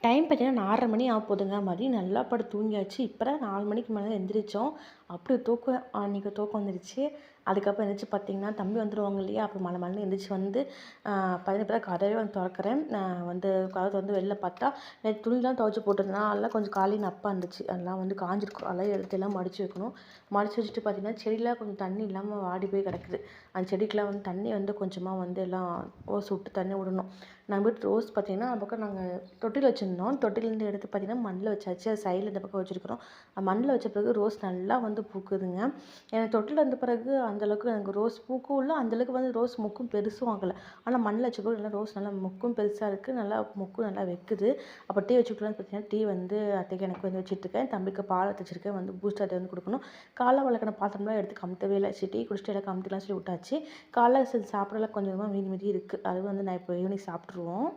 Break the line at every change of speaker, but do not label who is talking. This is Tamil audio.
டைம் பார்த்தீங்கன்னா 4:30 மணி ஆகப்போதுங்க. மதியம் நல்லா படுத்து தூங்கியாச்சு. இப்போ தான் 4 மணிக்கு மேல தான் எந்திரிச்சோம். அப்படி தூக்கம் அன்னைக்கு தூக்கம் வந்துருச்சு. அதுக்கப்புறம் எந்திரிச்சு பார்த்தீங்கன்னா, தம்பி வந்துருவாங்க இல்லையா? அப்புறம் மளமளன்னு எந்திரிச்சு வந்து பார்த்தீங்கன்னா இப்ப தான் கதவே வந்து தொறக்கிறேன். வந்து கதவ தொறந்து வெளில பார்த்தா, நேத்து துணிலாம் துவைச்சு போட்டிருந்தேனா, அதெல்லாம் கொஞ்சம் காலையில நப்பா இருந்துச்சு. அதெல்லாம் வந்து காஞ்சிருக்கும். அதெல்லாம் எடுத்து எல்லாம் மடிச்சு வைக்கணும். மடிச்சு வச்சுட்டு பார்த்தீங்கன்னா, செடிலாம் கொஞ்சம் தண்ணி இல்லாம வாடி போய் கிடக்குது. அந்த செடிக்கெல்லாம் வந்து தண்ணி வந்து கொஞ்சமா வந்து எல்லாம் ஓஸ் விட்டு தண்ணி விடணும். நம்ம வீட்டு ரோஸ் பார்த்தீங்கன்னா, அந்த பக்கம் நாங்க தொட்டில் வச்சிருந்தோம். தொட்டிலேருந்து எடுத்து பார்த்தீங்கன்னா, மண்ணுல வச்சாச்சு. அது சைடுல இந்த பக்கம் வச்சிருக்கிறோம். மண்ணுல வச்ச பிறகு ரோஸ் நல்லா வந்து பூக்குதுங்க. எனக்கு தொட்டில்ல வந்த பிறகு அந்த அளவுக்கு எனக்கு ரோஸ் பூக்கும் இல்ல, அந்த அளவுக்கு வந்து ரோஸ் மொக்கும் பெருசும் ஆகல. ஆனா மண்ணுல வச்ச பிறகு நல்லா ரோஸ் நல்லா மொக்கும் பெருசா இருக்கு. நல்லா மொக்கும் நல்லா வைக்குது. அப்ப டீ வச்சுக்கலான்னு பார்த்தீங்கன்னா, டீ வந்து அத்தைக்கு எனக்கு வந்து வச்சுட்டுருக்கேன். தம்பிக்கு பால் எடுத்து வச்சிருக்கேன். வந்து பூஸ்ட் அத வந்து குடுக்கணும். காலைல வெளக்குன பாத்திரம்லாம் எடுத்து கமுத்தவே இல்ல. சரி டீ குடிச்சிட்டு எல்லாம் கமுத்திக்கலாம்னு சொல்லி விட்டாச்சு. காலைல சரி சாப்பிடலாம் கொஞ்சமா மீதி மீதி இருக்கு. அது வந்து நான் இப்போ ஈவினிங் சாப்பிட்டுருவோம்.